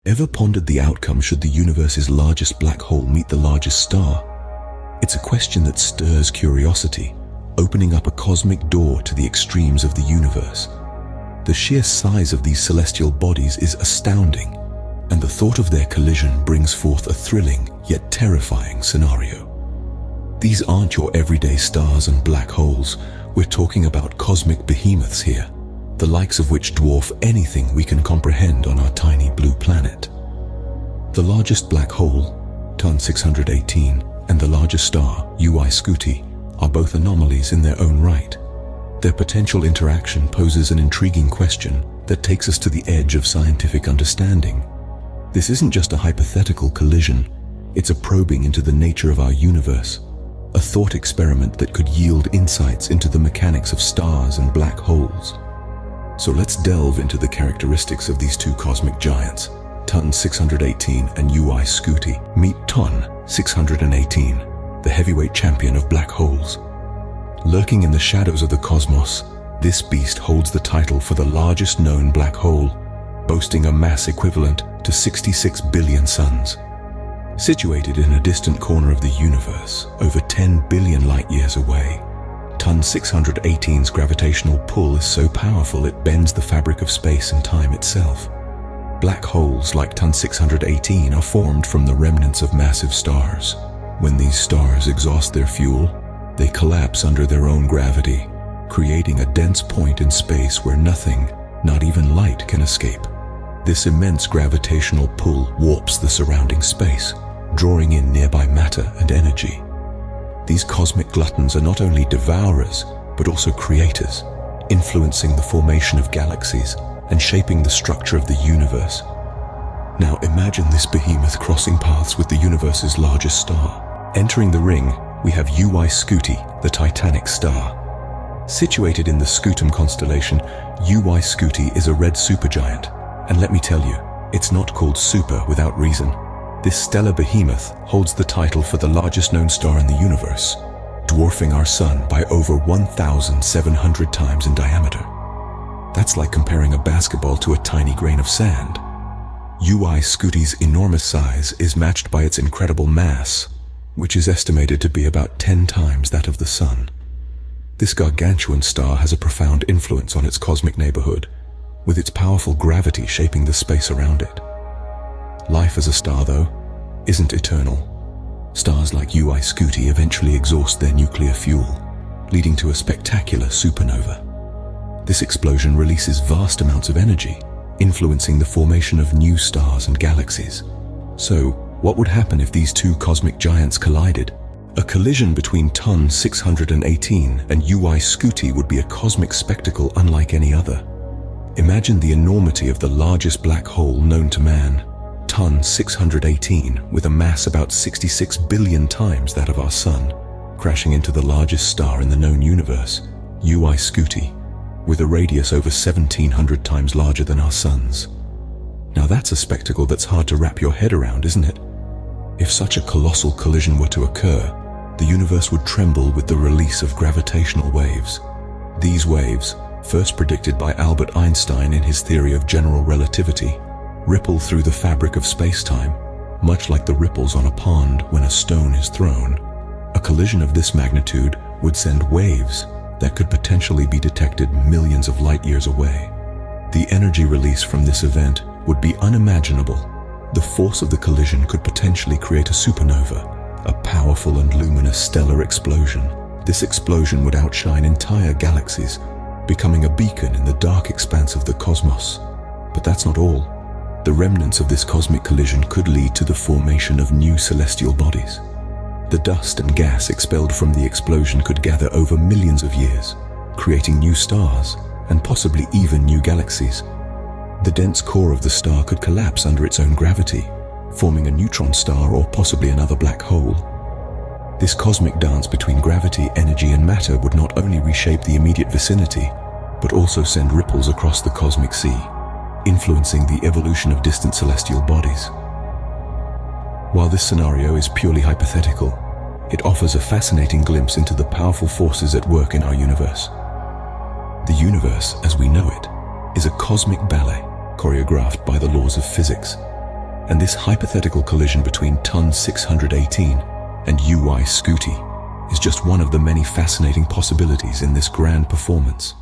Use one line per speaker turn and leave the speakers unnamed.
Ever pondered the outcome should the universe's largest black hole meet the largest star? It's a question that stirs curiosity, opening up a cosmic door to the extremes of the universe. The sheer size of these celestial bodies is astounding, and the thought of their collision brings forth a thrilling yet terrifying scenario. These aren't your everyday stars and black holes. We're talking about cosmic behemoths here, the likes of which dwarf anything we can comprehend on our tiny blue planet. The largest black hole, Ton 618, and the largest star, UY Scuti, are both anomalies in their own right. Their potential interaction poses an intriguing question that takes us to the edge of scientific understanding. This isn't just a hypothetical collision, it's a probing into the nature of our universe, a thought experiment that could yield insights into the mechanics of stars and black holes. So let's delve into the characteristics of these two cosmic giants. Ton 618 and UY Scuti. Meet Ton 618, the heavyweight champion of black holes. Lurking in the shadows of the cosmos, this beast holds the title for the largest known black hole, boasting a mass equivalent to 66 billion suns. Situated in a distant corner of the universe, over 10 billion light-years away, Ton 618's gravitational pull is so powerful it bends the fabric of space and time itself. Black holes like Ton 618 are formed from the remnants of massive stars. When these stars exhaust their fuel, they collapse under their own gravity, creating a dense point in space where nothing, not even light, can escape. This immense gravitational pull warps the surrounding space, drawing in nearby matter and energy. These cosmic gluttons are not only devourers, but also creators, influencing the formation of galaxies and shaping the structure of the universe. Now imagine this behemoth crossing paths with the universe's largest star. Entering the ring, we have UY Scuti, the Titanic star. Situated in the Scutum constellation, UY Scuti is a red supergiant. And let me tell you, it's not called super without reason. This stellar behemoth holds the title for the largest known star in the universe, dwarfing our sun by over 1,700 times in diameter. That's like comparing a basketball to a tiny grain of sand. UY Scuti's enormous size is matched by its incredible mass, which is estimated to be about 10 times that of the sun. This gargantuan star has a profound influence on its cosmic neighborhood, with its powerful gravity shaping the space around it. Life as a star, though, isn't eternal. Stars like UY Scuti eventually exhaust their nuclear fuel, leading to a spectacular supernova. This explosion releases vast amounts of energy, influencing the formation of new stars and galaxies. So, what would happen if these two cosmic giants collided? A collision between Ton 618 and UY Scuti would be a cosmic spectacle unlike any other. Imagine the enormity of the largest black hole known to man, Ton 618, with a mass about 66 billion times that of our sun, crashing into the largest star in the known universe, UY Scuti, with a radius over 1,700 times larger than our sun's. Now that's a spectacle that's hard to wrap your head around, isn't it? If such a colossal collision were to occur, the universe would tremble with the release of gravitational waves. These waves, first predicted by Albert Einstein in his theory of general relativity, ripple through the fabric of spacetime, much like the ripples on a pond when a stone is thrown. A collision of this magnitude would send waves that could potentially be detected millions of light-years away. The energy release from this event would be unimaginable. The force of the collision could potentially create a supernova, a powerful and luminous stellar explosion. This explosion would outshine entire galaxies, becoming a beacon in the dark expanse of the cosmos. But that's not all. The remnants of this cosmic collision could lead to the formation of new celestial bodies. The dust and gas expelled from the explosion could gather over millions of years, creating new stars and possibly even new galaxies. The dense core of the star could collapse under its own gravity, forming a neutron star or possibly another black hole. This cosmic dance between gravity, energy, and matter would not only reshape the immediate vicinity, but also send ripples across the cosmic sea, influencing the evolution of distant celestial bodies. While this scenario is purely hypothetical, it offers a fascinating glimpse into the powerful forces at work in our universe. The universe, as we know it, is a cosmic ballet choreographed by the laws of physics. And this hypothetical collision between Ton 618 and UY Scuti is just one of the many fascinating possibilities in this grand performance.